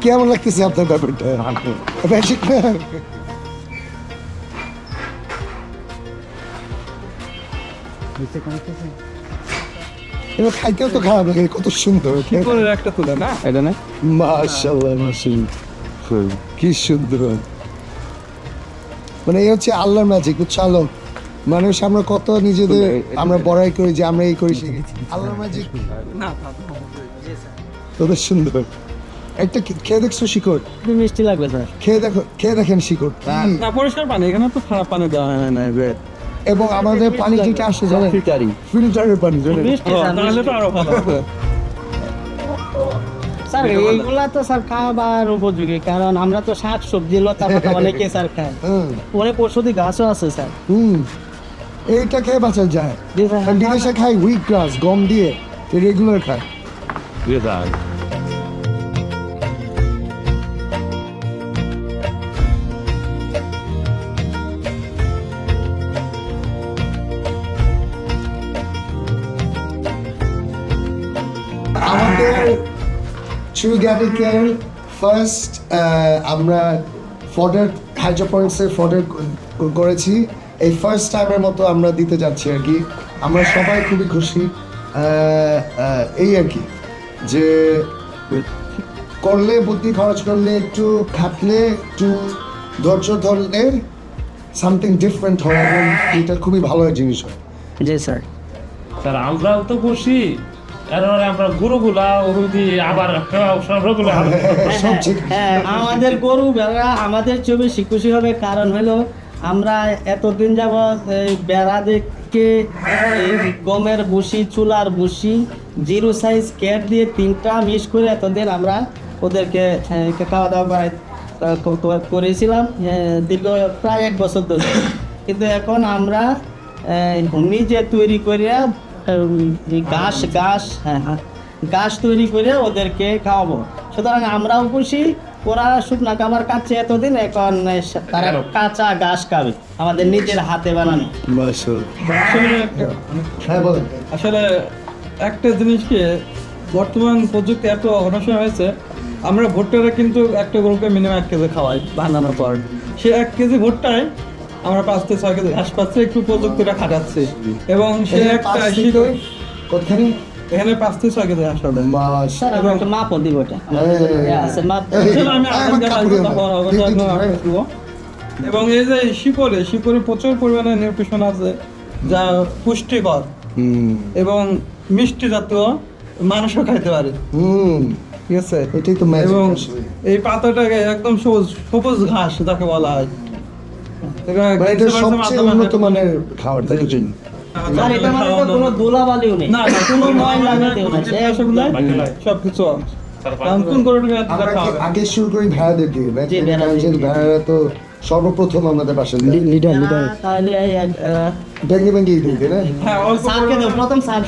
কেমন লাগতেছে আপনার ব্যাপারটা? ম্যাজিক না? এবার খাইতেও তো খারাপ লাগে, কত সুন্দর একটা তুলে না এটা না মাশাআল্লাহ মাশাআল্লাহ, কি সুন্দর। মানে এই হচ্ছে আল্লাহর ম্যাজিক, বুঝছো? মানুষ আমরা কত নিজেদের আমরা বড়াই করি যে আমরা এই করি সেই, আল্লাহর ম্যাজিক না কত সুন্দর। একটা খেয়ে দেখছো শিকড়? মিষ্টি লাগবে স্যার। খেয়ে দেখেন শিকড়। না পরিষ্কার পানি, এখানে তো খারাপ পানি দেওয়া হয় না। এবং আমাদের পানি যেটা আসে জানেন, ফিল্টারের পানি জানেন। তাহলে তো আরো ভালো হবে। স্যার এইগুলা তো স্যার খাবার উপযোগী, কারণ আমরা তো শাক সবজি লতা পাতা অনেকে স্যার খাই, অনেক ঔষধি গাছও আছে স্যার। এইটা খেয়ে বাঁচা যায়। জি স্যার। কারণ বিদেশে খাই হুইট গ্রাস, গম দিয়ে, রেগুলার খায়। আমাদের চুলগাটিকের ফার্স্ট আমরা ফডার হাইড্রোপনিক্সের ফডার করেছি, এই ফার্স্ট টাইমের মতো আমরা দিতে যাচ্ছি আর কি। আমরা সবাই খুবই খুশি, এই আর কি, যে করলে বুদ্ধি খরচ করলে একটু খাটলে একটু ধৈর্য ধরলে সামথিং ডিফারেন্ট হয় এবং এটা খুবই ভালো জিনিস হয়। জি স্যার। স্যার আমরাও তো খুশি, এরপরে আমরা গরুগুলা ওরুদি আবার সবগুলা সব ঠিক। হ্যাঁ, আমাদের গরু বেড়া আমাদের চেয়ে বেশি খুশি হবে, কারণ হলো আমরা এতদিন যাবৎ বেড়া দেখে গমের ভুসি, চুলার ভুসি, জিরো সাইজ ক্যাট দিয়ে 3টা মিক্স করে এতদিন আমরা ওদেরকে খাওয়া দাওয়া করেছিলাম দীর্ঘ প্রায় 1 বছর ধরে। কিন্তু এখন আমরা নিজে তৈরি করিয়া ঘাস তৈরি করে ওদেরকে খাওয়াবো। সুতরাং আমরাও খুশি, ওরা শুকনা খাবার খাচ্ছে এতদিন, এখন তারা কাঁচা ঘাস খাবে আমাদের নিজের হাতে বানানো। হ্যাঁ বলেন। আসলে একটা জিনিস কি, বর্তমান প্রযুক্তি এত অনসয় হয়েছে, আমরা ভুট্টাটা কিন্তু একটা গরুকে মিনিমাম 1 কেজি খাওয়াই বানানোর পর। সে 1 কেজি ভুট্টায় আমরা 5 থেকে 6 কেজি ঘাস পাচ্ছি, একটু প্রযুক্তিটা খাটাচ্ছি। এবং সে একটা কোথায় এখানে 5 থেকে 6 কেজি ঘাস হবে। স্যার আমরা একটা মাপও দিব এটা। আছে মাপ। আমি এবং এই যে শিকড়ে প্রচুর পরিমাণে নিউট্রিশন আছে, যা পুষ্টিকর এবং মিষ্টি জাতীয়, মানুষও খাইতে পারে। ঠিক আছে, এটাই তো ম্যাজিক। এবং এই পাতাটাকে একদম সবুজ ঘাস যাকে বলা হয়, এটা সবচেয়ে উন্নত মানের খাবার, তাই তো? স্যার এটার মধ্যে তো কোনো ধুলাবালিও নেই, না কোনো ময়লা নেই, সবকিছু কোন গরুটাকে আমরা খাওয়া হবে? আগে শুরু করি ভেড়াদের দিয়ে। জি, ভেড়াদের। ভেড়ারা তো সর্বপ্রথম আমাদের বাসায় লিডার তাহলে ব্যাঙ্গে ব্যাঙ্গে দিই, তাই না? হ্যাঁ, অল্প স্যারকে দাও প্রথম স্যার।